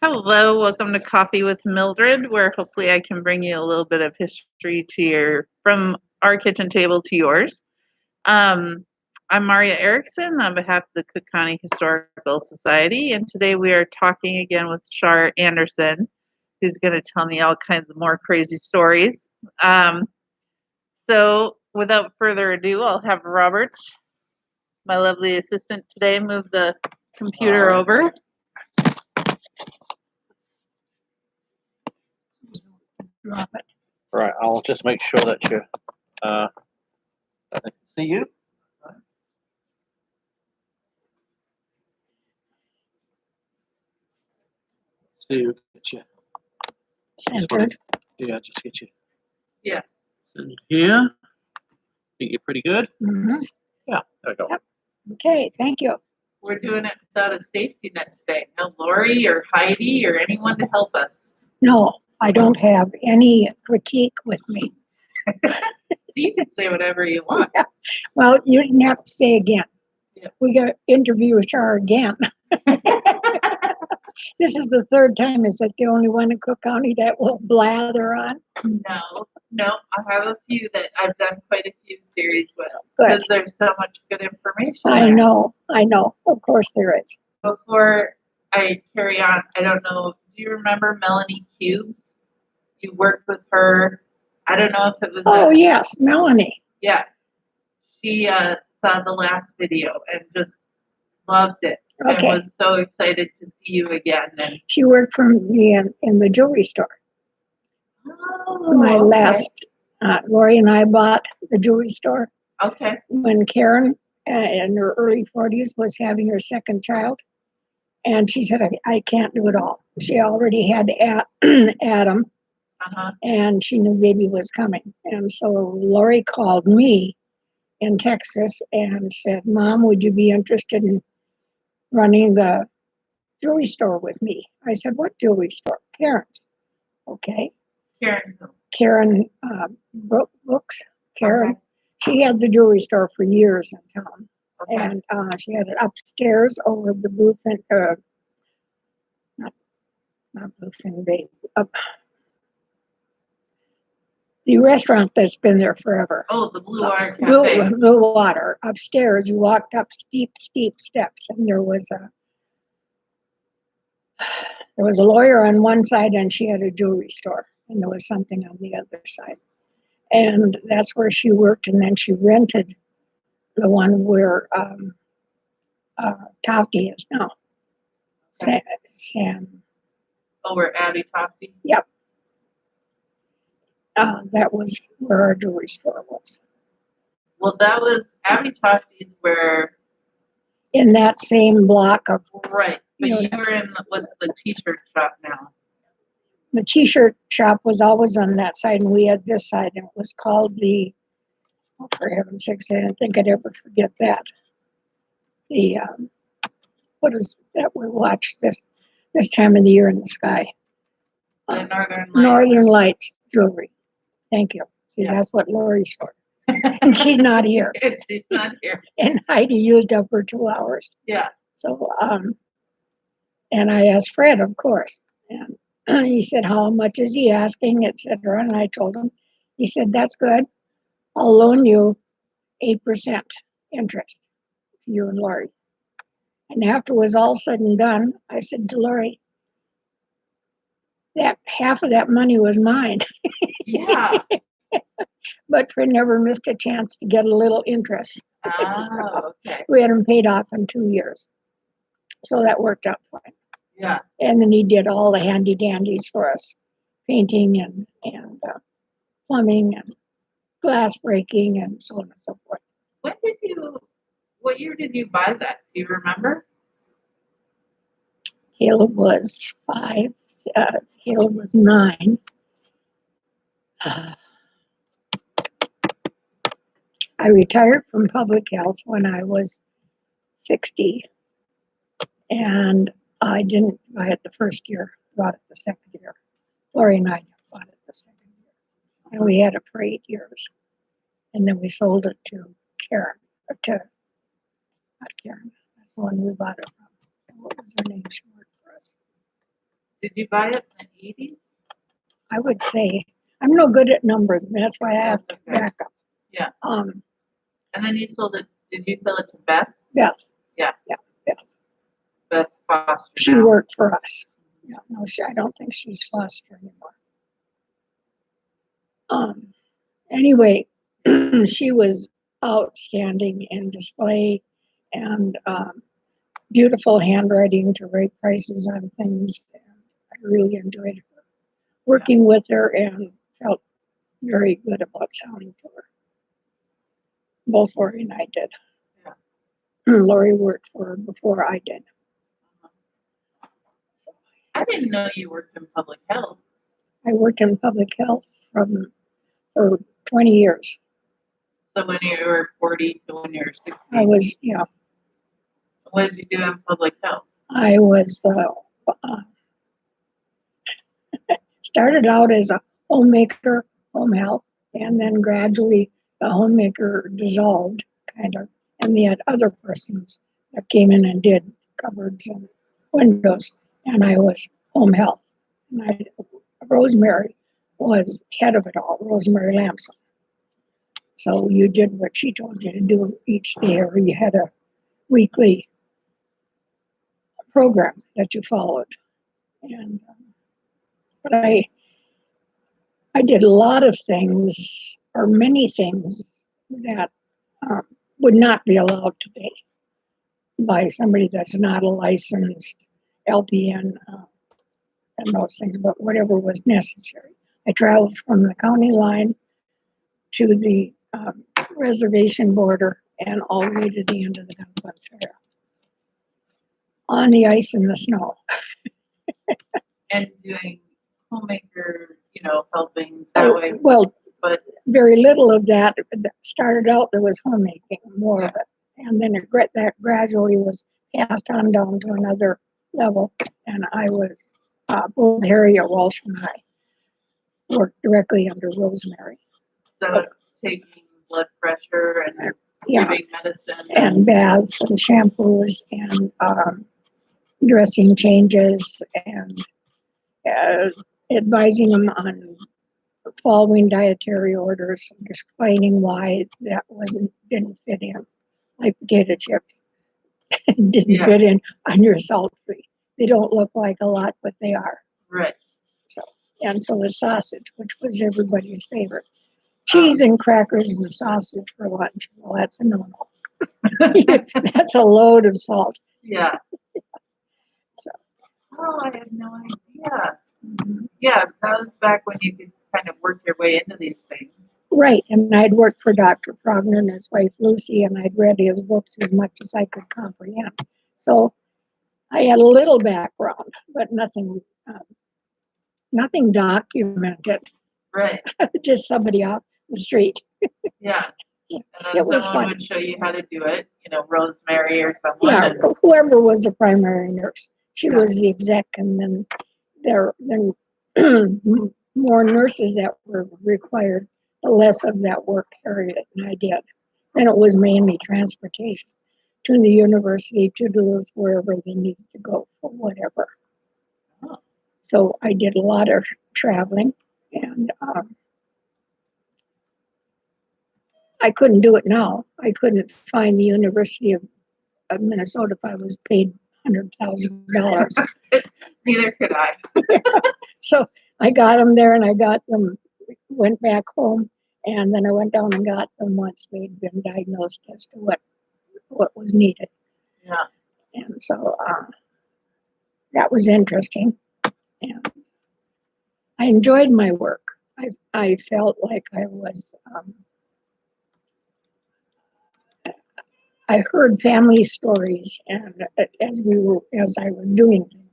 Hello, welcome to Coffee with Mildred, where hopefully I can bring you a little bit of history to from our kitchen table to yours. Um, I'm Maria Erickson on behalf of the Cook County Historical Society, and today we are talking again with Char Anderson, who's going to tell me all kinds of more crazy stories. So, without further ado, I'll have Robert, my lovely assistant today, move the computer over. Drop it. Right, I'll just make sure that I can see you. See you. Get you. Centered. Yeah, just get you. Yeah. Centered here. Think you're pretty good. Mm-hmm. Yeah, there we go. Yep. Okay, thank you. We're doing it without a safety net today. No Lori or Heidi or anyone to help us. No, I don't have any critique with me. So you can say whatever you want. Well, you didn't have to say again. Yep. We got to interview Char again. This is the third time. Is that the only one in Cook County that will blather on? No, I have a few that I've done quite a few series with Good. because there's so much good information. I there. know. Of course there is. Before I carry on, I don't know. Do you remember Melanie Cubes? You worked with her. I don't know if it was. Oh, yes, Melanie. Yeah. She saw the last video and just loved it. Okay. And was so excited to see you again. And She worked for me in the jewelry store. My last, Lori and I bought the jewelry store Okay. when Karen, in her early 40s, was having her second child. And she said, I can't do it all. She already had Adam, and she knew baby was coming. And so Lori called me in Texas and said, Mom, would you be interested in running the jewelry store with me? I said, what jewelry store? Karen's. Okay. Karen Brooks. Karen. Okay. She had the jewelry store for years in town. Okay. And she had it upstairs over the Bluefin, not Bluefin Bay, the restaurant that's been there forever. Oh, the Blue Water Cafe. Blue Water. Upstairs, you walked up steep steps, and there was a lawyer on one side, and she had a jewelry store, and there was something on the other side. And that's where she worked, and then she rented the one where Tofty is now. Okay. Sam. Oh, where Abby Tofty? Yep. That was where our jewelry store was. Well, that was Abby Tofty's where. In that same block of. Right, but you were in what's the t-shirt shop now? The t-shirt shop was always on that side, and we had this side, and it was called the. Oh, for heaven's sakes, I didn't think I'd ever forget that. The what is that we watch this time of the year in the sky? The Northern Lights. Northern Lights jewelry. Thank you. See, Yeah. that's what Lori's for. And she's not here. She's not here. And Heidi used up her 2 hours. Yeah. So, and I asked Fred, of course. And he said, how much is he asking, etc. And I told him. He said, that's good. I'll loan you 8% interest, you and Lori. And after it was all said and done, I said to Lori, that half of that money was mine. Yeah. But Fred never missed a chance to get a little interest. Oh, okay. We had him paid off in 2 years. So that worked out fine. Yeah. And then he did all the handy dandies for us, painting and plumbing and glass breaking and so on and so forth. What year did you buy that? Do you remember? Caleb was 5. Caleb was 9. I retired from public health when I was 60. And I didn't buy it the first year, bought it the second year. Lori and I bought it the second year. And we had it for 8 years. And then we sold it to Karen, not Karen, that's the one we bought it from. What was her name? She worked for us. Did you buy it in the 80s? I would say. I'm no good at numbers. That's why I have to Okay. back up. Yeah. Um, And then you sold it. Did you sell it to Beth? Beth. Yeah. Yeah. Beth. Beth Foster. She now. worked for us. Yeah, no, I don't think she's Foster anymore. Anyway, she was outstanding in display and beautiful handwriting to write prices on things. And I really enjoyed working with her and felt very good about selling to her. Both Lori and I did. Yeah. Lori worked for her before I did. I didn't know you worked in public health. I worked in public health for 20 years. So when you were 40 to when you were 60. I was, yeah, What did you do in public health? I was started out as a homemaker, home health, and then gradually the homemaker dissolved, kind of, and they had other persons that came in and did cupboards and windows, and I was home health. And Rosemary was head of it all, Rosemary Lamson. So you did what she told you to do each day, or you had a weekly program that you followed. And but I did a lot of things, or many things, that would not be allowed to be by somebody that's not a licensed LPN and those things, but whatever was necessary. I traveled from the county line to the reservation border and all the way to the end of the Dumpling Trail. On the ice and the snow. And doing homemaker, helping that way. Well, But very little of that started out, there was homemaking, more of it. And then that gradually was passed on down to another level. And I was, both Harriet Walsh and I worked directly under Rosemary. so taking blood pressure and Yeah, giving medicine. and baths and shampoos and dressing changes and advising them on following dietary orders, explaining why that didn't fit in, like potato chips didn't fit in on your salt free. They don't look like a lot, but they are. Right. So the sausage, which was everybody's favorite. Cheese and crackers and sausage for lunch. Well, that's a no-no. That's a load of salt. Yeah. So. Oh, I had no idea. Mm-hmm. Yeah, that was back when you could kind of work your way into these things. Right, and I'd worked for Dr. Frogner and his wife Lucy, and I'd read his books as much as I could comprehend. So I had a little background, but nothing documented. Right. Just somebody off the street. Yeah. And then it was someone fun. would show you how to do it, Rosemary or someone. Yeah, and whoever was the primary nurse. She was the exec, and then there more nurses that were required, the less of that work Harriet and I did. Then it was mainly transportation to the university, to Duluth, wherever they needed to go for whatever. So I did a lot of traveling, and I couldn't do it now. I couldn't find the University of Minnesota if I was paid $100,000. Neither could I. So I got them there, and I got them, went back home, and then I went down and got them once they'd been diagnosed as to what was needed. Yeah. And so that was interesting. And I enjoyed my work. I felt like I was, I heard family stories, and as I was doing things,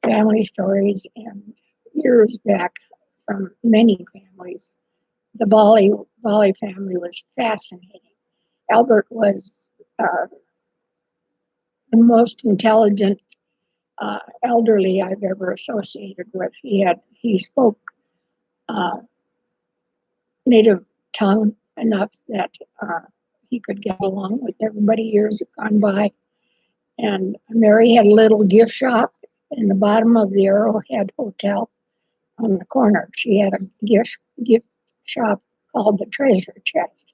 family stories, and years back from many families. The Bali family was fascinating. Albert was the most intelligent elderly I've ever associated with. He spoke native tongue enough that he could get along with everybody. Years had gone by, and Mary had a little gift shop In the bottom of the Arrowhead Hotel on the corner, she had a gift shop called the Treasure Chest.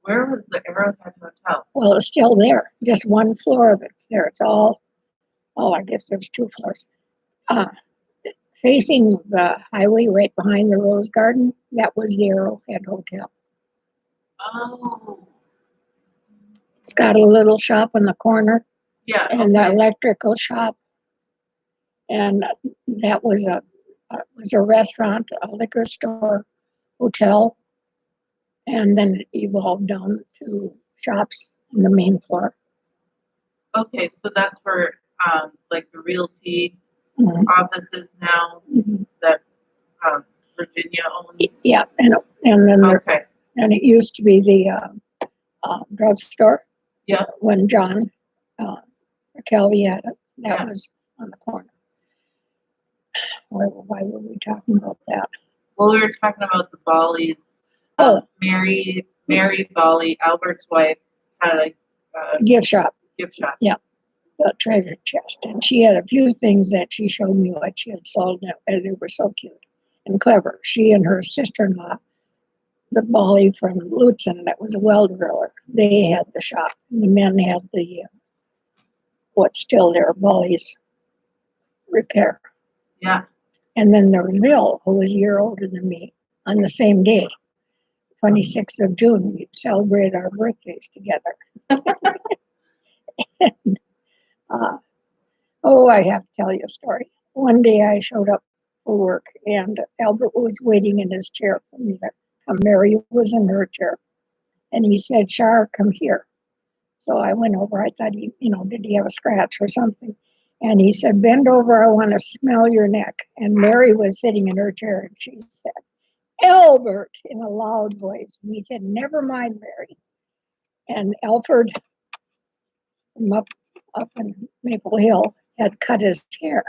Where was the Arrowhead Hotel? Well, it's still there. Just one floor of it's there. It's all, I guess there's 2 floors. Facing the highway right behind the Rose Garden, that was the Arrowhead Hotel. Oh. It's got a little shop in the corner. Yeah. And okay. the electrical shop. And that was a restaurant, a liquor store, hotel, and then it evolved down to shops on the main floor. Okay, so that's where like the realty Mhm. offices now Mhm. that Virginia owns. Yeah, and then Okay. and it used to be the drugstore. Yeah. When John Kelly had it, that Yeah. was on the corner. Why were we talking about that? Well, we were talking about the Bollies. Mary Bolly, Albert's wife, had a Gift shop, gift shop. the treasure chest, and she had a few things that she showed me what she had sold, and they were so cute and clever. She and her sister-in-law, the Bolly from Lutzen, that was a well driller, they had the shop. And the men had the what's still there, Bolly's repair. Yeah. And then there was Bill, who was a year older than me, on the same day, 26th of June. We celebrated our birthdays together. And, I have to tell you a story. One day I showed up for work, and Albert was waiting in his chair for me to come. Mary was in her chair. And he said, Char, come here. So I went over. I thought, did he have a scratch or something? And he said, bend over. I want to smell your neck. And Mary was sitting in her chair, and she said, Albert, in a loud voice. And he said, never mind, Mary. And Alfred, from up in Maple Hill, had cut his hair.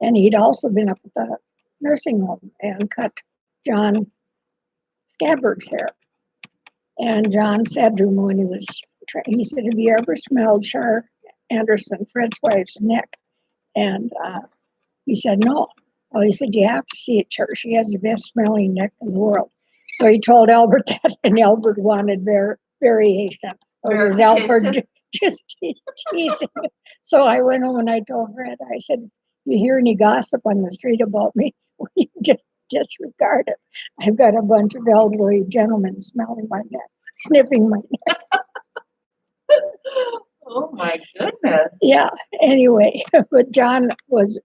And he'd also been up at the nursing home and cut John Scadberg's hair. And John said to him when he said, have you ever smelled Char Anderson, Fred's wife's neck? And he said, no. Well, he said, you have to see it, Char. She has the best smelling neck in the world. So he told Albert that, and Albert wanted variation. Or was Alfred just teasing? So I went home and I told Fred, I said, you hear any gossip on the street about me? Well, you just disregard it. I've got a bunch of elderly gentlemen smelling my neck, sniffing my neck. Oh my goodness. Yeah, anyway, but John was,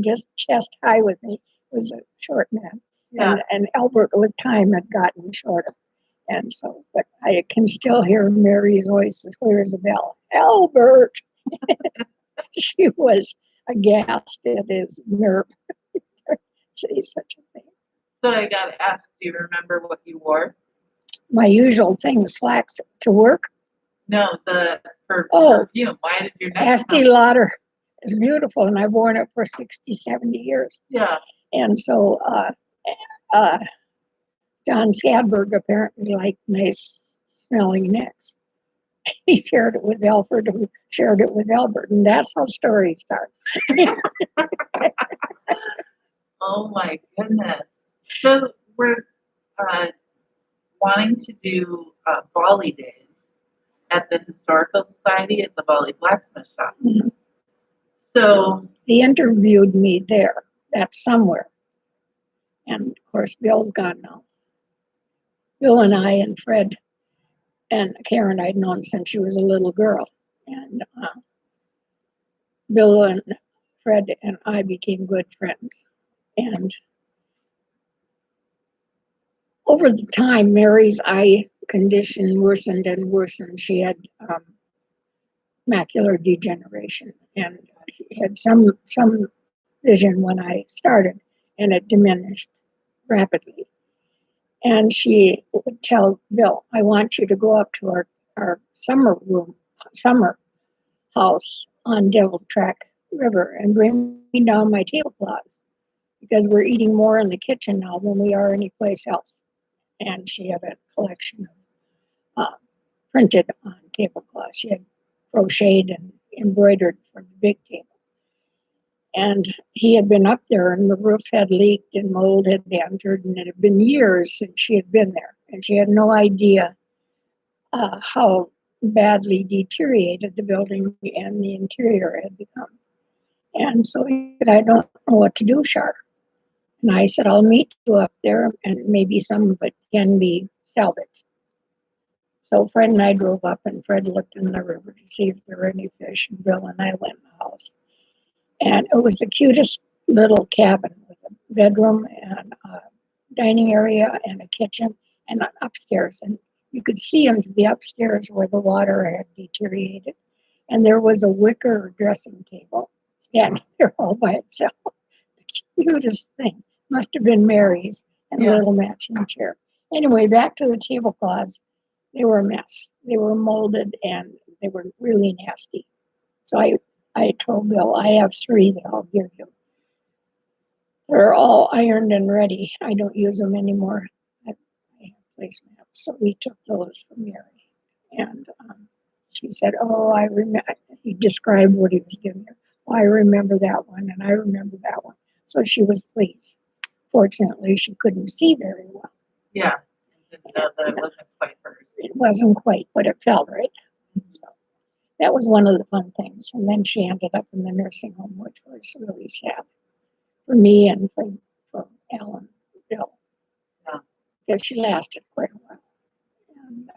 just chest high with me. He was a short man. Yeah. And Albert with time had gotten shorter. And so, but I can still hear Mary's voice as clear as a bell. Albert! She was aghast at his nerve to say such a thing. So I got to ask, do you remember what you wore? My usual thing, slacks to work. No, perfume. Why did your neck Estee Lauder is beautiful, and I've worn it for 60, 70 years. Yeah. And so John Scadberg apparently liked nice smelling necks. He shared it with Alfred, who shared it with Albert, and that's how stories start. Oh my goodness. So we're wanting to do Bali days at the Historical Society at the Bali Blacksmith Shop. Mhm. So They interviewed me there. That's somewhere. And of course, Bill's gone now. Bill and I and Fred and Karen I'd known since she was a little girl. And Bill and Fred and I became good friends. And over the time, Mary's eye condition worsened and worsened. She had macular degeneration, and she had some vision when I started, and it diminished rapidly. And she would tell Bill, I want you to go up to our summer house on Devil Track River and bring me down my tablecloths, because we're eating more in the kitchen now than we are anyplace else. And she had a collection of printed on tablecloths. She had crocheted and embroidered for the big table. And he had been up there and the roof had leaked and mold had entered, and it had been years since she had been there. And she had no idea how badly deteriorated the building and the interior had become. And so he said, I don't know what to do, Char. And I said, I'll meet you up there and maybe some of it can be salvaged. So Fred and I drove up and Fred looked in the river to see if there were any fish, and Bill and I went in the house. And it was the cutest little cabin with a bedroom and a dining area and a kitchen and upstairs. And you could see into the upstairs where the water had deteriorated. And there was a wicker dressing table standing there all by itself. The cutest thing. Must have been Mary's, and a little matching chair. Anyway, back to the tablecloths. They were a mess. They were molded and they were really nasty. So I told Bill, I have 3 that I'll give you. They're all ironed and ready. I don't use them anymore. I have placemats. So we took those from Mary. And she said, oh, I remember. He described what he was giving her. Oh, I remember that one, and I remember that one. So she was pleased. Fortunately, she couldn't see very well. Yeah. Didn't know that it wasn't quite hers. It wasn't quite, but it felt right. So that was one of the fun things. And then she ended up in the nursing home, which was really sad for me and for Alan and Bill. Yeah. Because she lasted quite a while. And,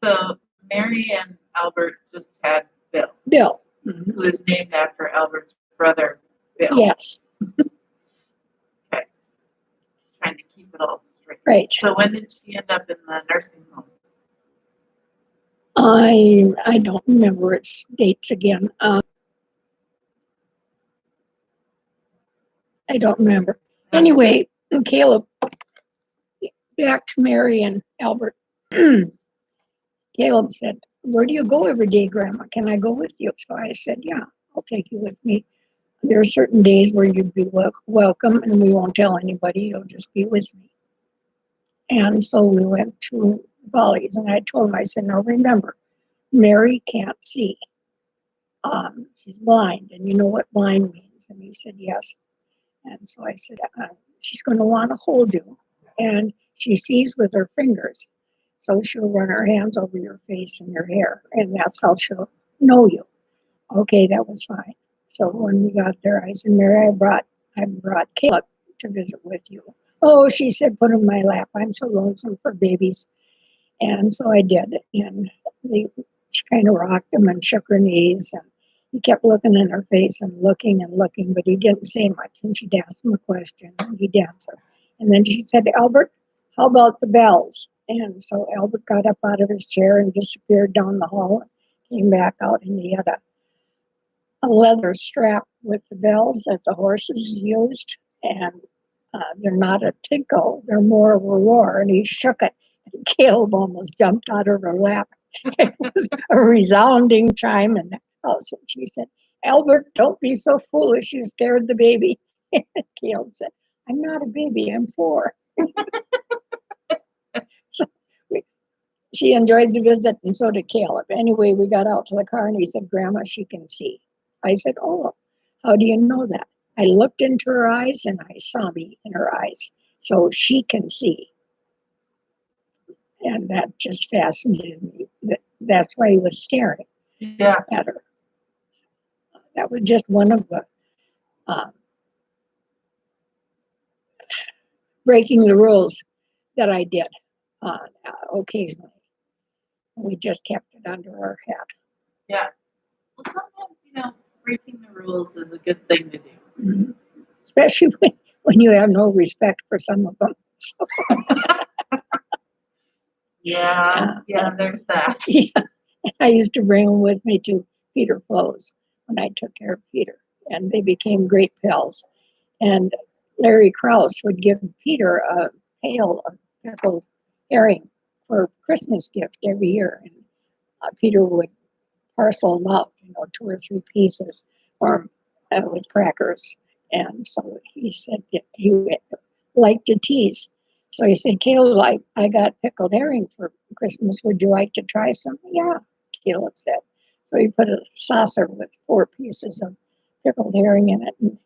So Mary and Albert just had Bill, Bill. who is named after Albert's brother, Bill. Yes. Okay. Trying to keep it all straight. Right. So when did she end up in the nursing home? I don't remember its dates again. I don't remember. Anyway, Caleb, back to Mary and Albert. Caleb said, where do you go every day, Grandma? Can I go with you? So I said, yeah, I'll take you with me. There are certain days where you'd be welcome, and we won't tell anybody. You'll just be with me. And so we went to Bolly's, and I told him, I said, now remember, Mary can't see. She's blind, and you know what blind means. And he said, yes. And so I said, she's going to want to hold you. And she sees with her fingers. So she'll run her hands over your face and your hair. And that's how she'll know you. Okay, that was fine. So when we got there, I said, Mary, I brought Caleb to visit with you. Oh, she said, put him in my lap. I'm so lonesome for babies. And so I did. And she kind of rocked him and shook her knees. And he kept looking in her face and looking, but he didn't say much. And she'd ask him a question, and he'd answer. And then she said, Albert, how about the bells? And so Albert got up out of his chair and disappeared down the hall, came back out, and he had a leather strap with the bells that the horses used. And they're not a tinkle, they're more of a roar. And he shook it, and Caleb almost jumped out of her lap. It was a resounding chime in the house. And she said, Albert, don't be so foolish. You scared the baby. Caleb said, I'm not a baby, I'm 4. So she enjoyed the visit, and so did Caleb. Anyway, we got out to the car, and he said, Grandma, she can see. I said, oh, how do you know that? I looked into her eyes, and I saw me in her eyes. So she can see. And that just fascinated me. That's why he was staring at her. That was just one of the breaking the rules that I did occasionally. We just kept it under our hat. Yeah. Well, sometimes, breaking the rules is a good thing to do. Mm-hmm. Especially when you have no respect for some of them. So. Yeah, there's that. Yeah. I used to bring them with me to Peter Flo's when I took care of Peter, and they became great pals. And Larry Krause would give Peter a pail of pickled herring for a Christmas gift every year. And Peter would parcel them out, 2 or 3 pieces or with crackers. And so he said he liked to tease. So he said, Caleb, I got pickled herring for Christmas. Would you like to try some? Yeah, Caleb said. So he put a saucer with 4 pieces of pickled herring in it. And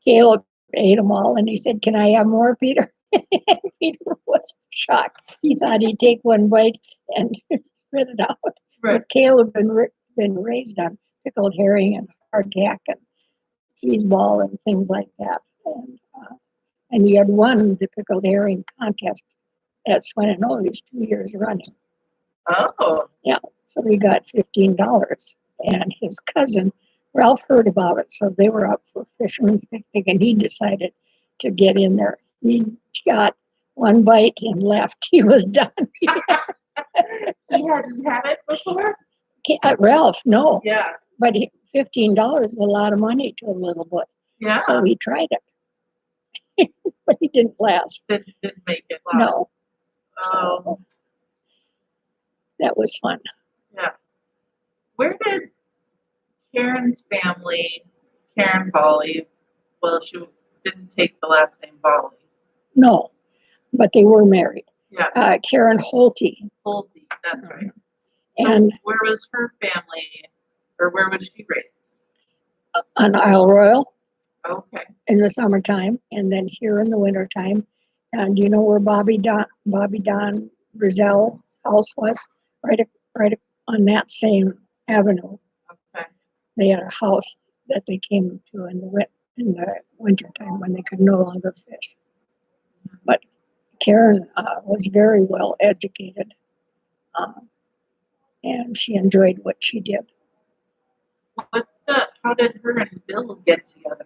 Caleb ate them all, and he said, "Can I have more, Peter?" And Peter was shocked. He thought he'd take one bite and spit it out. Right. But Caleb had been raised on pickled herring and hardtack and cheese ball and things like that. And he had won the pickled herring contest at Swanano's 2 years running. Oh. Yeah, so he got $15. And his cousin, Ralph, heard about it, so they were up for fisherman's picnic, and he decided to get in there. He got one bite and left. He was done. He hadn't had it before? Ralph, no. Yeah. But $15 is a lot of money to a little boy. Yeah. So he tried it. But he didn't last. Didn't make it last. No. Oh. So that was fun. Yeah. Where did Karen's family, Karen Volley, well, she didn't take the last name Volley. No, but they were married. Yeah. Karen Holte. Holte, that's right. And so where was her family, or where was she raised? on Isle Royal Okay. in the summertime, and then here in the wintertime. And you know where Bobby Don Brazell house was? Right on that same avenue. Okay. They had a house that they came to in the wintertime when they could no longer fish. But Karen was very well educated, and she enjoyed what she did. How did her and Bill get together?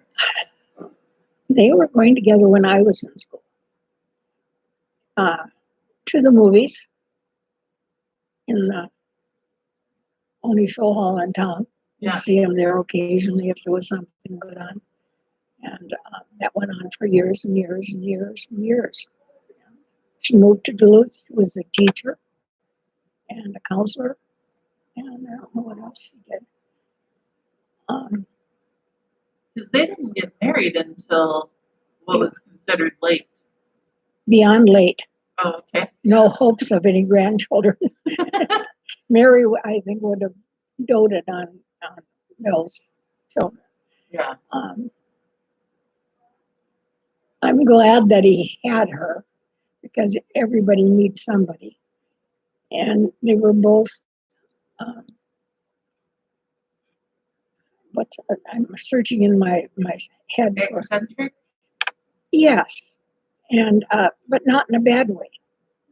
They were going together when I was in school. To the movies in the only show hall in town. Yeah. You'd see them there occasionally if there was something good on. And that went on for years and years and years and years. She moved to Duluth. She was a teacher and a counselor. And I don't know what else she did. Because they didn't get married until what was considered late. Beyond late. Oh, okay. No hopes of any grandchildren. Mary, I think, would have doted on Bill's children. Yeah. I'm glad that he had her because everybody needs somebody. And they were both, I'm searching in my head for. Eccentric? Yes. And, but not in a bad way.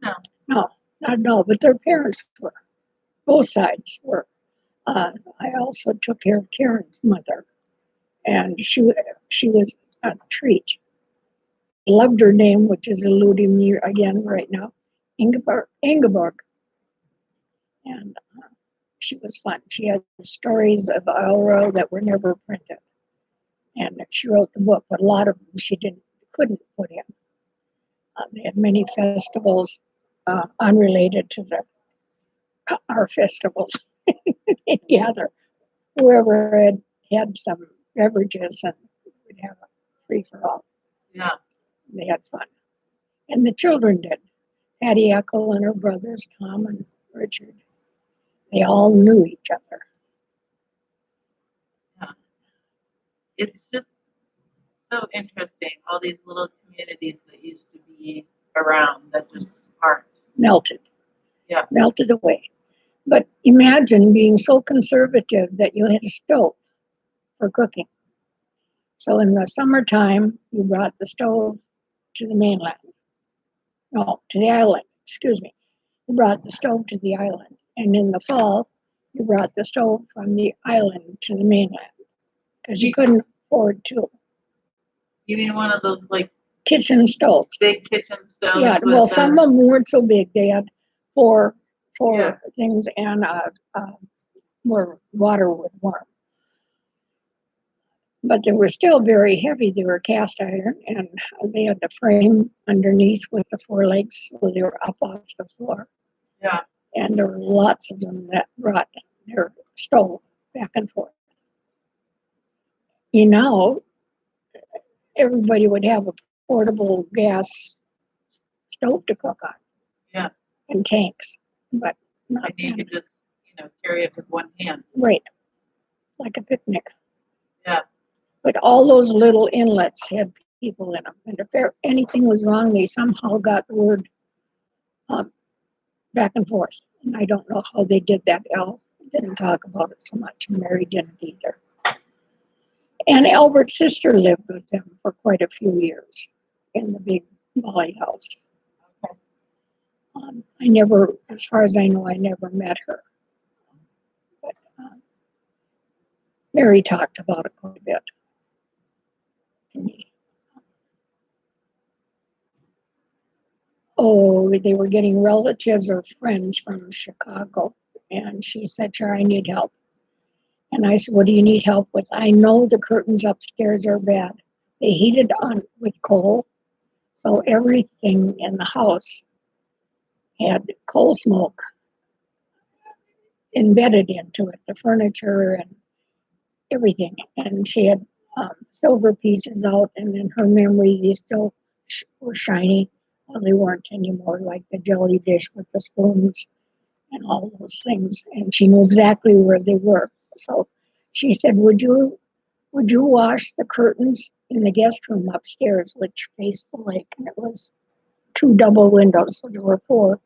No. No, not at all. But their parents were. Both sides were. I also took care of Karen's mother, and she was a treat. Loved her name, which is eluding me again right now, Ingeborg. And she was fun. She had stories of Isle Royal that were never printed, and she wrote the book, but a lot of them she couldn't put in. They had many festivals unrelated to our festivals. They'd gather whoever had some beverages, and we'd have a free for all. Yeah. They had fun. And the children did. Patty Echo and her brothers, Tom and Richard. They all knew each other. Yeah. It's just so interesting, all these little communities that used to be around that just aren't. Melted. Yeah. Melted away. But imagine being so conservative that you had a stove for cooking. So in the summertime, you brought the stove to the mainland. No, to the island, excuse me. You brought the stove to the island. And in the fall, you brought the stove from the island to the mainland. Because you couldn't afford two. You mean one of those like Kitchen stoves. big kitchen stoves? Yeah, well, some of them weren't so big. They had four Yeah. things and where water would warm. But they were still very heavy. They were cast iron, and they had the frame underneath with the four legs, so they were up off the floor. Yeah. And there were lots of them that brought their stove back and forth. You know, everybody would have a portable gas stove to cook on. Yeah. And tanks, but not And you could just, carry it with one hand. right, like a picnic. Yeah. But all those little inlets had people in them. And if anything was wrong, they somehow got the word um, back and forth. And I don't know how they did that. Al didn't talk about it so much. Mary didn't either. And Albert's sister lived with them for quite a few years in the big Molly house. I never, as far as I know, I never met her. But Mary talked about it quite a bit to me. Oh, they were getting relatives or friends from Chicago. And she said, "Sure, I need help." And I said, "What do you need help with?" "I know the curtains upstairs are bad. They heated on with coal. So everything in the house had coal smoke embedded into it, the furniture and everything." And she had silver pieces out, and in her memory, they still were shiny. Well, they weren't anymore, like the jelly dish with the spoons and all those things. And she knew exactly where they were. So she said, would you wash the curtains in the guest room upstairs, which faced the lake?" And it was 2 double windows, so there were 4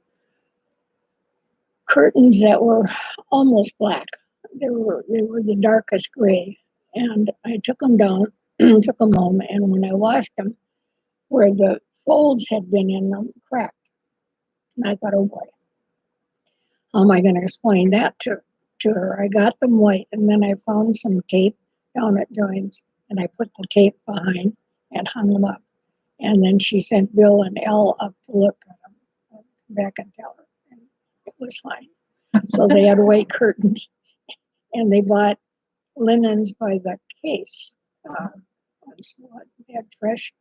curtains that were almost black. They were the darkest gray. And I took them down, took them home, and when I washed them, where the folds had been in them cracked. And I thought, oh boy, how am I going to explain that to her? I got them white, and then I found some tape down at Joynes, and I put the tape behind and hung them up. And then she sent Bill and Elle up to look at them, back and tell her, and it was fine. So they had white curtains, and they bought linens by the case. So they had fresh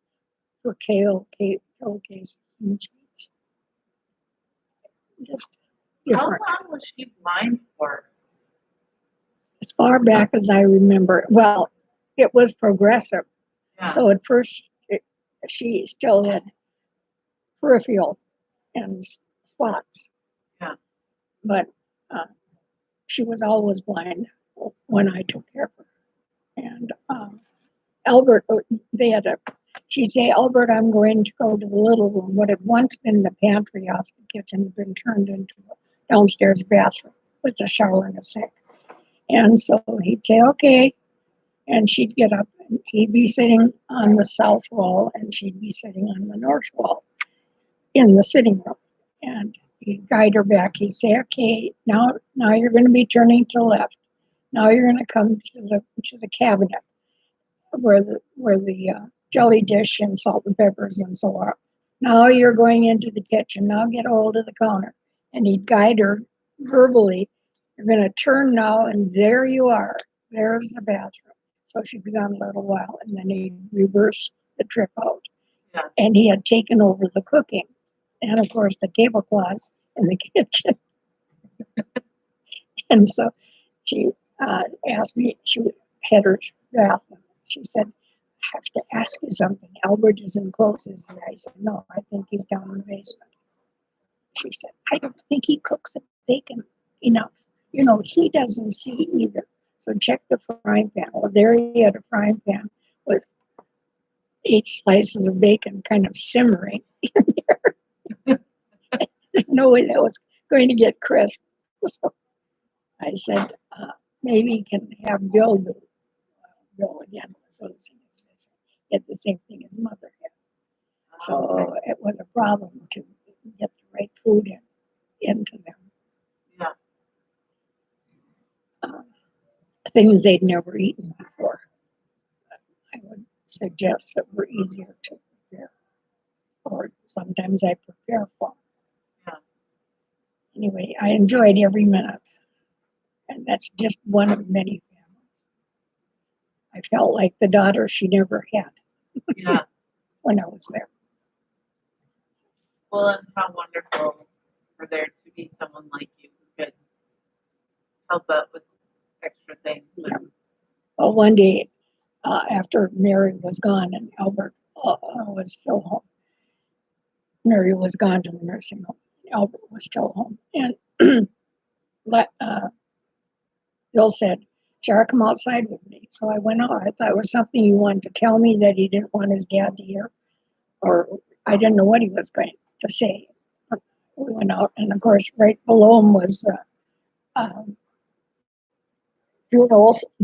pillowcases and sheets. Just How different. long was she blind for? As far back as I remember, well, it was progressive. Yeah. So at first, she still had peripheral and spots. Yeah. But she was always blind when I took care of her. And Albert, she'd say, "Albert, I'm going to go to the little room." What had once been the pantry off the kitchen had been turned into a downstairs bathroom with a shower and a sink. And so he'd say, "Okay." And she'd get up, and he'd be sitting on the south wall, and she'd be sitting on the north wall in the sitting room. And he'd guide her back. He'd say, "Okay, now you're going to be turning to the left. Now you're going to come to the cabinet where the jelly dish and salt and peppers and so on. Now you're going into the kitchen. Now get hold of the counter." And he'd guide her verbally. "You're going to turn now, and there you are. There's the bathroom." So she'd be gone a little while, and then he'd reverse the trip out. Yeah. And he had taken over the cooking, and of course the tablecloths in the kitchen. And so she asked me. She had her bath. She said, "I have to ask you something. Albert isn't close, is he?" I said, "No, I think he's down in the basement." She said, "I don't think he cooks the bacon enough. You know, he doesn't see either. So check the frying pan." Well, there he had a frying pan with 8 slices of bacon kind of simmering in there. There's no way that was going to get crisp. So I said, maybe he can have Bill do. Bill again was had the same thing his mother had. So it was a problem to get the right food into them. Yeah. Things they'd never eaten before. I would suggest that were easier to prepare. Or sometimes I prepare for them. Yeah. Anyway, I enjoyed every minute. And that's just one of many families. I felt like the daughter she never had. Yeah. When I was there. Well, and how wonderful for there to be someone like you who could help out with extra things. Yeah. Well, one day after Mary was gone and Albert was still home, Mary was gone to the nursing home. Albert was still home. And Bill said, Char, come outside with me. So I went out. I thought it was something he wanted to tell me that he didn't want his dad to hear, or I didn't know what he was going to say. We went out, and of course, right below him was um,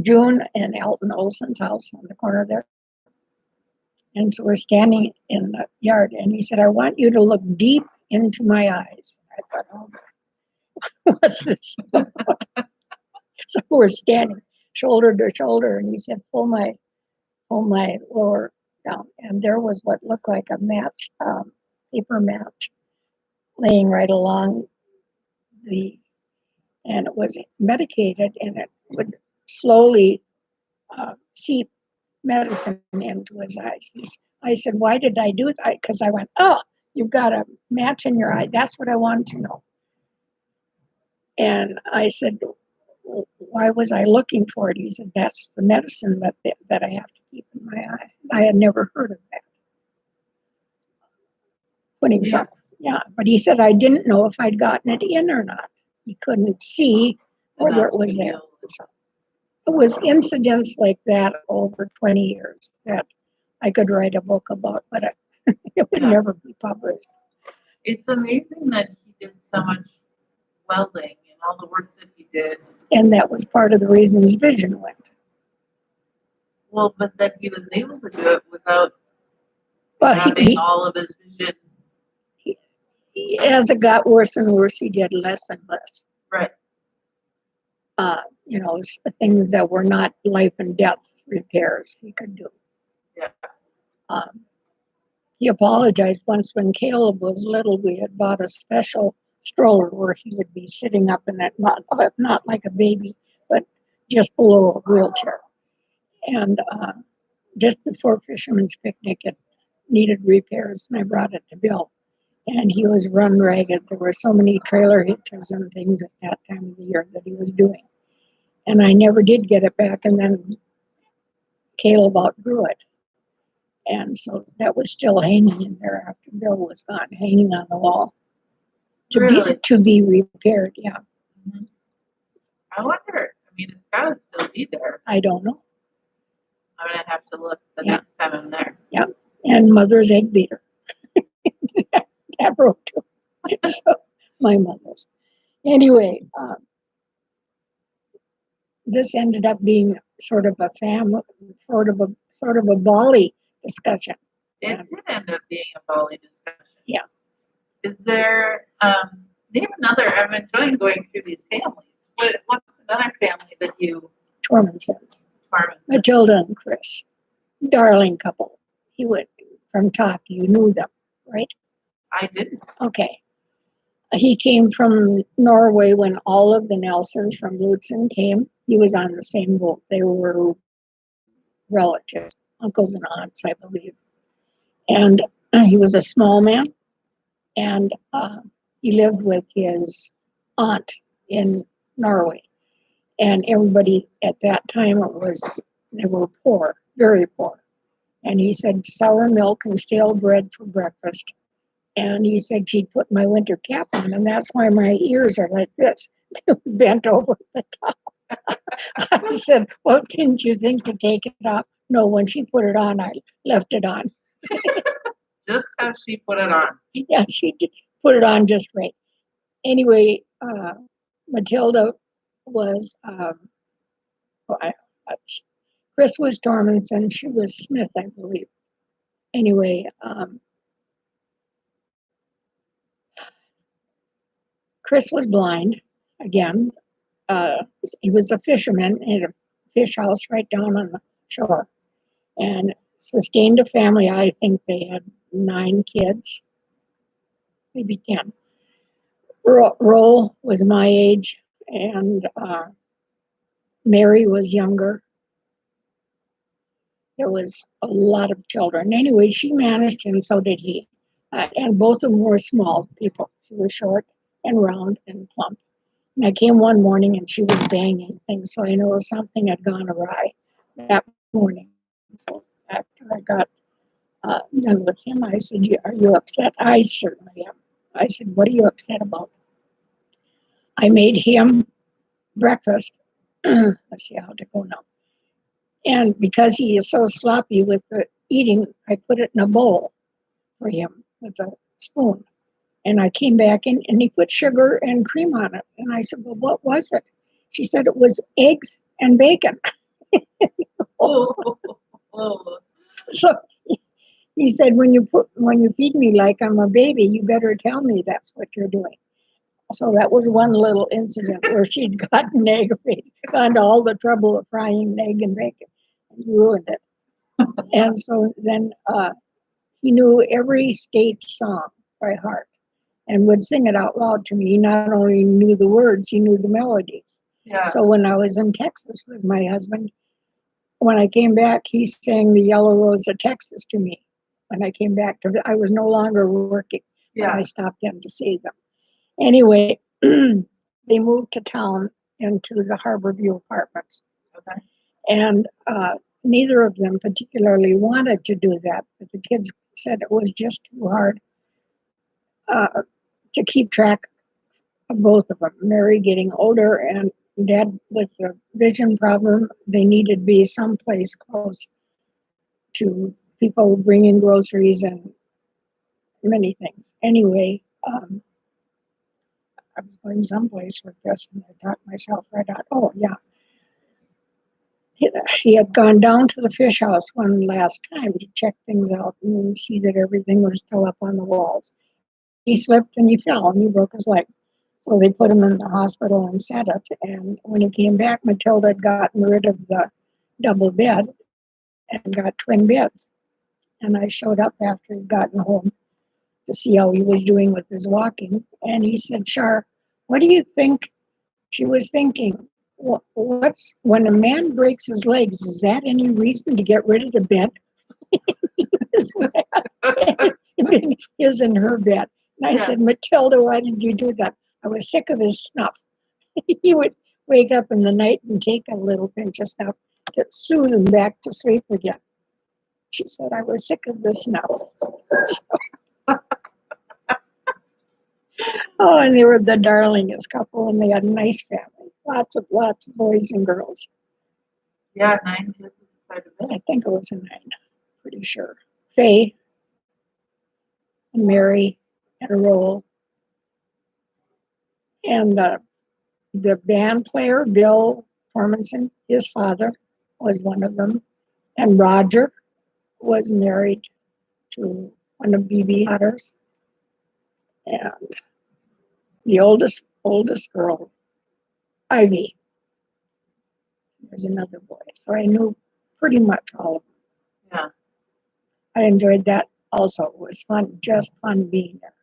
June and Elton Olson's house on the corner there. And so we're standing in the yard, and he said, "I want you to look deep into my eyes." I thought, "Oh, what's this?" So we're standing shoulder to shoulder, and he said, pull my lower down." And there was what looked like a match, paper match, laying right along and it was medicated, and it would slowly seep medicine into his eyes. I said, "Why did I do it?" Because I went, "Oh, you've got a match in your eye. That's what I wanted to know." And I said, "Why was I looking for it?" He said, "That's the medicine that I have to keep in my eye." I had never heard of that. Putting some, yeah, but he said I didn't know if I'd gotten it in or not. He couldn't see whether it was there. So it was incidents like that over 20 years that I could write a book about, but it would never be published. It's amazing that he did so much welding and all the work that he did. And that was part of the reason his vision went. Well, but that he was able to do it without Well, having all of his vision. As it got worse and worse, he did less and less. Right. Things that were not life and death repairs he could do. Yeah. He apologized once when Caleb was little. We had bought a special stroller where he would be sitting up in it, not like a baby, but just below a wheelchair. And just before Fisherman's Picnic, it needed repairs, and I brought it to Bill. And he was run ragged. There were so many trailer hitches and things at that time of the year that he was doing. And I never did get it back. And then Caleb outgrew it. And so that was still hanging in there after Bill was gone, hanging on the wall to be repaired. Yeah. Mm-hmm. I wonder. I mean, it's got to still be there. I don't know. I'm gonna have to look the next time I'm there. Yeah. And Mother's egg beater. That broke too. So my mother's. Anyway, this ended up being sort of a Bali discussion. It did end up being a Bali discussion. Yeah. Is there name another? I'm enjoying going through these families. What's another family that you? Tormenson. Matilda and Chris, darling couple. He went from talk. You knew them, right? I didn't. Okay. He came from Norway when all of the Nelsons from Lutzen came. He was on the same boat. They were relatives, uncles and aunts, I believe. And he was a small man, and he lived with his aunt in Norway. And everybody at that time, they were poor, very poor. And he said sour milk and stale bread for breakfast. And he said she'd put my winter cap on, and that's why my ears are like this, bent over the top. I said, "Well, didn't you think to take it off?" No, when she put it on, I left it on. Just how she put it on. Yeah, she did put it on just right. Anyway, Matilda was, Chris was Tormenson, she was Smith, I believe. Anyway, Chris was blind again. He was a fisherman in a fish house right down on the shore, and sustained a family. I think they had 9 kids, maybe 10. Ro was my age, and Mary was younger. There was a lot of children. Anyway, she managed, and so did he. And both of them were small people. She was short and round and plump. And I came one morning, and she was banging things, so I knew something had gone awry that morning. So after I got done with him, I said, "Are you upset?" "I certainly am." I said, "What are you upset about?" I made him breakfast let's see how to go now. And because he is so sloppy with the eating, I put it in a bowl for him with a spoon. And I came back in and he put sugar and cream on it. And I said, well, what was it? She said it was eggs and bacon. Oh, oh. So he said, when you feed me like I'm a baby, you better tell me that's what you're doing. So that was one little incident where she'd gotten aggravated, gone to all the trouble of frying an egg and bacon and ruined it. And so then he knew every state song by heart and would sing it out loud to me. He not only knew the words, he knew the melodies. Yeah. So when I was in Texas with my husband, when I came back, he sang the Yellow Rose of Texas to me. When I came back, I was no longer working. Yeah. I stopped in to see them. Anyway, they moved to town into the Harborview apartments. Okay. And neither of them particularly wanted to do that, but the kids said it was just too hard to keep track of both of them. Mary getting older and Dad with the vision problem, they needed to be someplace close to people bringing groceries and many things. Anyway, I was going someplace with this and I talked myself right out. Oh, yeah. He had gone down to the fish house one last time to check things out and see that everything was still up on the walls. He slipped and he fell and he broke his leg. So they put him in the hospital and set it. And when he came back, Matilda had gotten rid of the double bed and got twin beds. And I showed up after he'd gotten home to see how he was doing with his walking. And he said, Char, what do you think she was thinking? What's when a man breaks his legs, is that any reason to get rid of the bed? His and her bed. And I said, Matilda, why did you do that? I was sick of his snuff. He would wake up in the night and take a little pinch of snuff to soothe him back to sleep again. She said, I was sick of the snuff. Oh, and they were the darlingest couple, and they had a nice family. Lots of boys and girls. Yeah, 9 kids is quite a bit. I think it was a 9, pretty sure. Faye and Mary and Roll. And the band player, Bill Formanson, his father was one of them. And Roger was married to one of BB daughters. And the oldest girl, Ivy, was another boy. So I knew pretty much all of them. Yeah. I enjoyed that also. It was fun, just fun being there.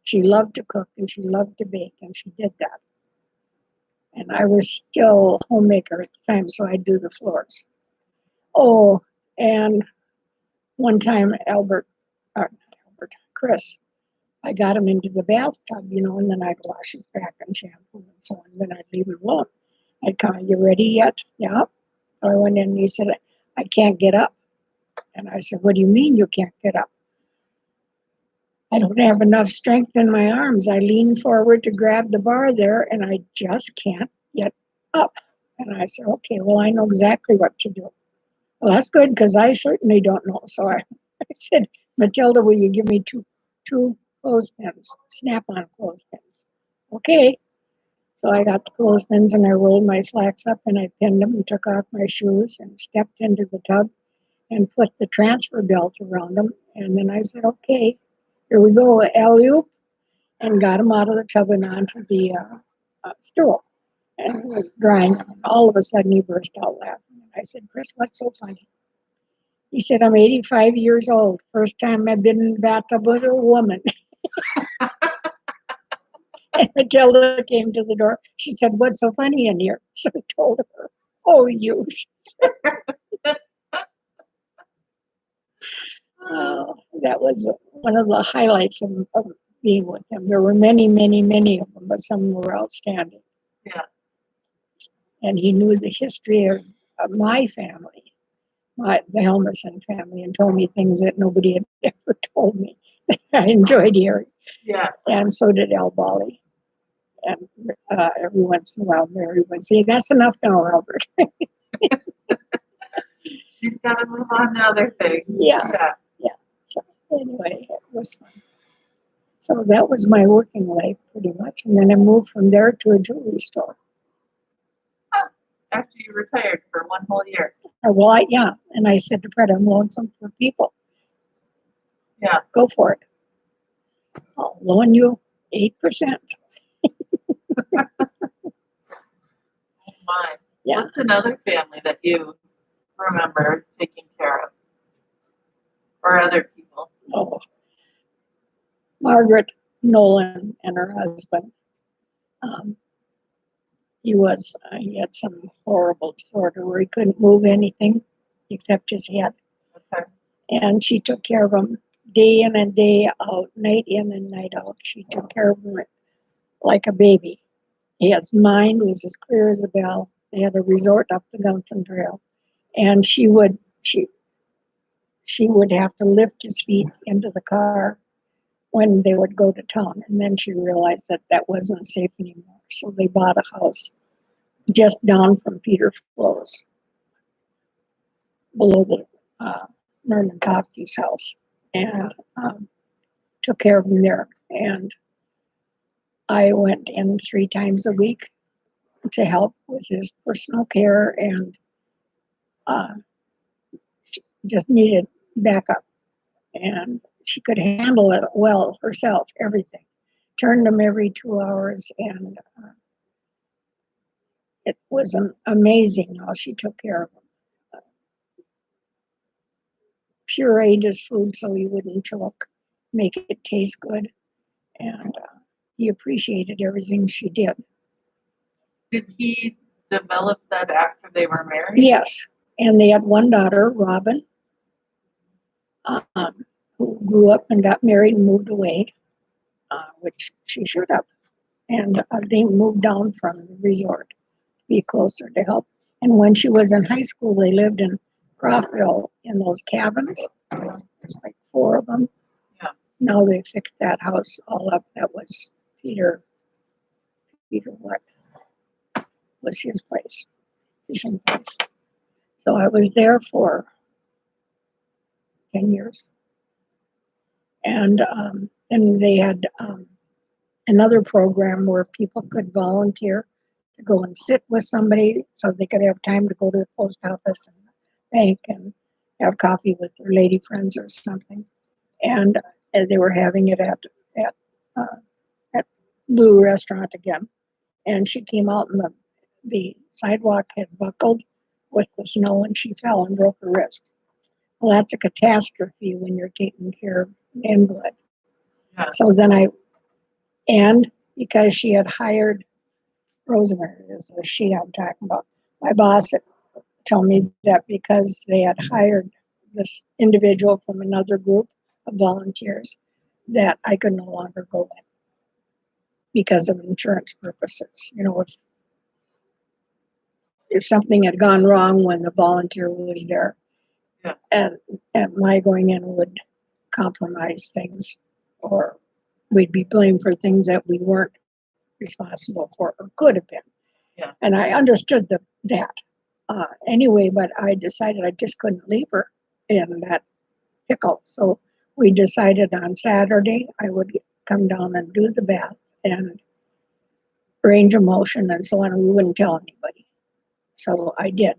She loved to cook and she loved to bake, and she did that. And I was still a homemaker at the time, so I'd do the floors. Oh, and one time Chris, I got him into the bathtub, and then I'd wash his back and shampoo and so on. Then I'd leave him alone. I'd come, you ready yet? Yeah. So I went in and he said, I can't get up. And I said, what do you mean you can't get up? I don't have enough strength in my arms. I lean forward to grab the bar there and I just can't get up. And I said, okay, well, I know exactly what to do. Well, that's good because I certainly don't know. So I said, Matilda, will you give me two clothespins, snap-on clothespins? Okay. So I got the clothespins and I rolled my slacks up and I pinned them and took off my shoes and stepped into the tub and put the transfer belt around them. And then I said, okay, here we go, alley-oop, and got him out of the tub and onto the stool. And he was drying them. And all of a sudden he burst out laughing. And I said, Chris, what's so funny? He said, I'm 85 years old. First time I've been in the bathtub with a woman. And Matilda came to the door. She said, what's so funny in here? So I told her, oh, you. That was one of the highlights of being with him. There were many, many, many of them, but some were outstanding. Yeah. And he knew the history of my family, the Helmerson family, and told me things that nobody had ever told me that I enjoyed hearing. Yeah. And so did Al Bali. And every once in a while, Mary would say, "That's enough now, Albert." She's got to move on to other things. Yeah. So anyway, it was fun. So that was my working life pretty much. And then I moved from there to a jewelry store. After you retired for one whole year. Yeah. And I said to Fred, I'm lonesome for people. Yeah. Go for it. I'll loan you 8%. My. Yeah. What's another family that you remember taking care of? Or other people? Oh, Margaret Nolan and her husband. He had some horrible disorder where he couldn't move anything except his head. Okay. And she took care of him day in and day out, night in and night out. She took care of him like a baby. His mind was as clear as a bell. They had a resort up the Gunflint Trail, and she would have to lift his feet into the car when they would go to town. And then she realized that that wasn't safe anymore. So they bought a house just down from Peter Flo's, below the Norman Coffey's house, and took care of him there. And I went in 3 times a week to help with his personal care, and just needed backup. And she could handle it well herself, everything. Turned him every 2 hours, and it was amazing how she took care of him. Pureed his food so he wouldn't choke, make it taste good, and he appreciated everything she did. Did he develop that after they were married? Yes, and they had one daughter, Robin, who grew up and got married and moved away, which she should have. And they moved down from the resort to be closer to help. And when she was in high school, they lived in Crawfordville in those cabins. There's like 4 of them. Yeah. Now they fixed that house all up. That was Peter what was his place, fishing place. So I was there for 10 years. And then they had another program where people could volunteer to go and sit with somebody so they could have time to go to the post office and bank and have coffee with their lady friends or something. And they were having it at Blue Restaurant again. And she came out and the sidewalk had buckled with the snow and she fell and broke her wrist. Well, that's a catastrophe when you're taking care of an invalid. Yeah. So then and because she had hired, Rosemary is the she I'm talking about, my boss had told me that because they had hired this individual from another group of volunteers, that I could no longer go in because of insurance purposes. You know, if something had gone wrong when the volunteer was there, yeah. and my going in would compromise things, or we'd be blamed for things that we weren't responsible for or could have been. Yeah. And I understood that. Anyway, but I decided I just couldn't leave her in that pickle. So we decided on Saturday I would come down and do the bath and range of motion and so on. We wouldn't tell anybody. So I did.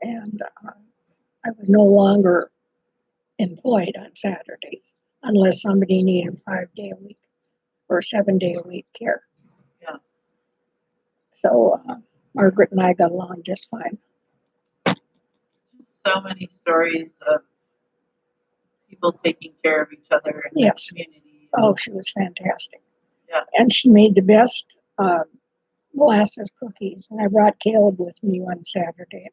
And I was no longer employed on Saturdays unless somebody needed 5-day a week or 7-day a week care. Yeah. So Margaret and I got along just fine. So many stories of people taking care of each other in Yes. the community. Oh, she was fantastic. Yeah. And she made the best molasses cookies. And I brought Caleb with me one Saturday.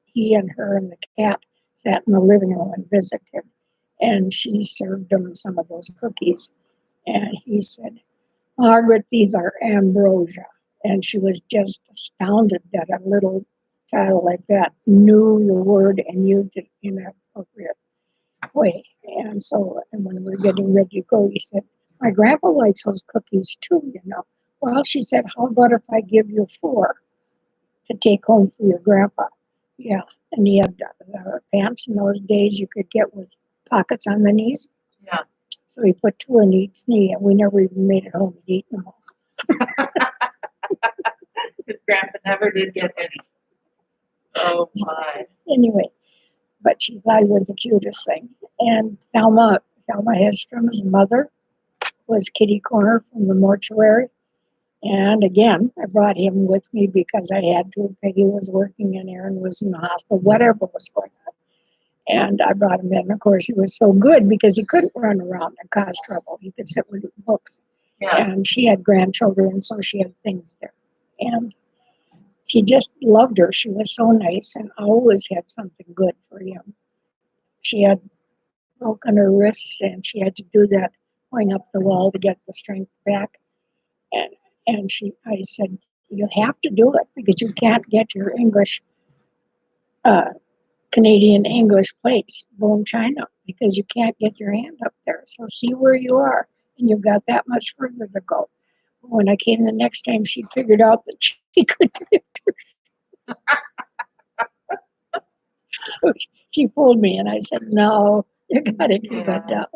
He and her and the cat sat in the living room and visited. And she served him some of those cookies. And he said, Margaret, these are ambrosia. And she was just astounded that a little child like that knew the word and used it in an appropriate way. And so, and when we were getting ready to go, he said, my grandpa likes those cookies too, you know. Well, she said, how about if I give you 4 to take home for your grandpa? Yeah. And he had pants in those days you could get with pockets on the knees. Yeah. So he put 2 in each knee, and we never even made it home to eat them all. His grandpa never did get any. Oh my. Anyway, but she thought he was the cutest thing. And Thelma Hedstrom's mother was Kitty Corner from the mortuary. And again, I brought him with me because I had to. Peggy was working and Aaron was in the hospital, whatever was going on. And I brought him in. Of course, he was so good because he couldn't run around and cause trouble. He could sit with books. Yeah. And she had grandchildren, so she had things there. And he just loved her. She was so nice and always had something good for him. She had broken her wrists and she had to do that going up the wall to get the strength back. And I said, you have to do it because you can't get your English, Canadian English plates, bone china, because you can't get your hand up there. So see where you are, and you've got that much further to go. When I came the next time, she figured out that she could lift her. So she pulled me, and I said, no, you got to keep it down.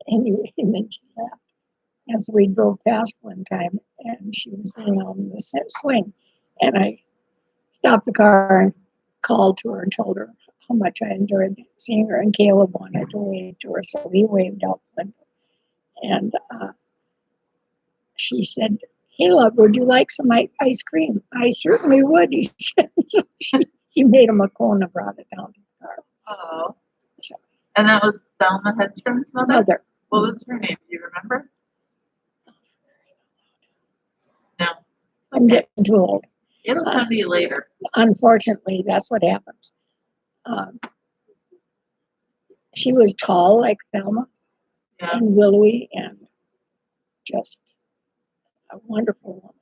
Anyway, and then she laughed. And so we drove past one time, and she was sitting on the swing. And I stopped the car and called to her and told her how much I enjoyed seeing her. And Caleb wanted to wave to her, so he waved out the window. And she said, Caleb, would you like some ice cream? I certainly would, he said. She made him a cone and brought it down to the car. Oh. So, And that was Thelma Hedstrom's mother? mother. What was her name? Do you remember? No. I'm getting too old. It'll come to you later. Unfortunately, that's what happens. She was tall like Thelma, Yeah. and willowy, and just a wonderful woman.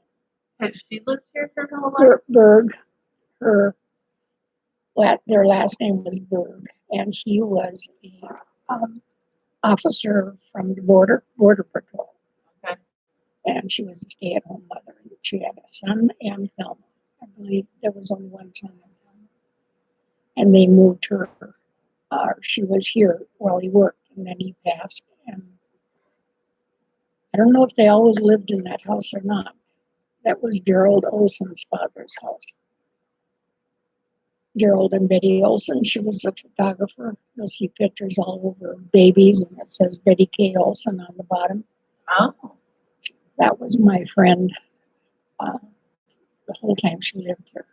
Had she lived here for her whole life? Berg, their last name was Berg, and he was the officer from the border patrol. Okay. And she was a stay-at-home mother. She had a son and Thelma. I believe there was only one son and Thelma. And they moved her. She was here while he worked, and then he passed. And I don't know if they always lived in that house or not. That was Gerald Olson's father's house. Gerald and Betty Olson. She was a photographer. You'll see pictures all over babies, and it says Betty K. Olson on the bottom. Oh. That was my friend the whole time she lived here.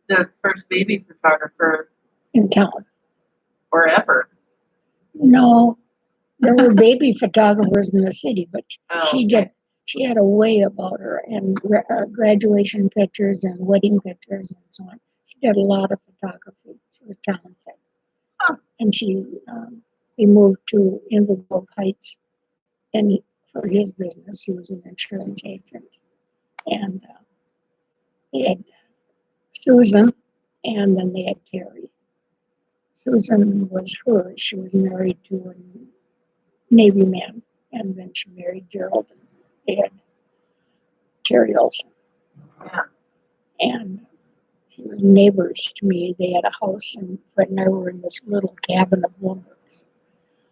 The first baby photographer In town. forever. No, there were baby photographers in the city, but she had a way about her, and graduation pictures and wedding pictures and so on. She did a lot of photography. She was talented. Huh. And he moved to Invergrove Heights, and for his business, he was an insurance agent. And they had Susan, and then they had Terry. Susan was hers. She was married to a Navy man, and then she married Gerald, and they had Terry Olson. Yeah. And he was neighbors to me. They had a house, and Fred and I were in this little cabin of Bloomberg's.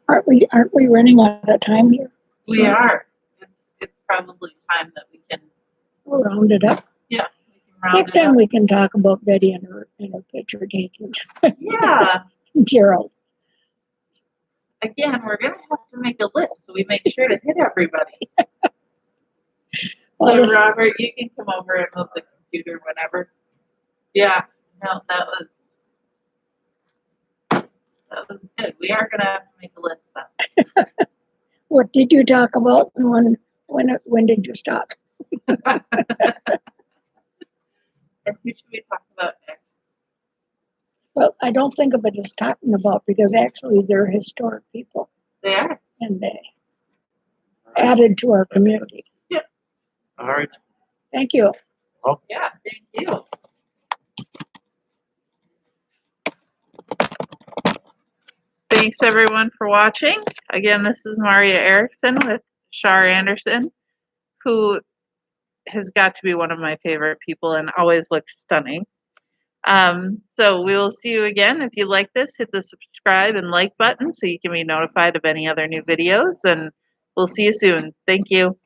Aren't we running out of time here? We are. It's probably time that we can round it up. Yeah. We can round Next time we can talk about Betty and her picture taking. Yeah. Gerald. Again, we're gonna have to make a list so we make sure to hit everybody. Well, So Robert, you can come over and move the computer whenever. Yeah. No, that was good. We are gonna have to make a list then. What did you talk about, and when did you stop? And who should we talk about next? Well, I don't think of it as talking about, because actually they're historic people, They are. and they added to our community. Yeah. All right. Thank you. Yeah, thank you. Thanks everyone for watching. Again, this is Maria Erickson with Char Anderson, who has got to be one of my favorite people and always looks stunning. So we will see you again. If you like this, hit the subscribe and like button so you can be notified of any other new videos, and we'll see you soon. Thank you.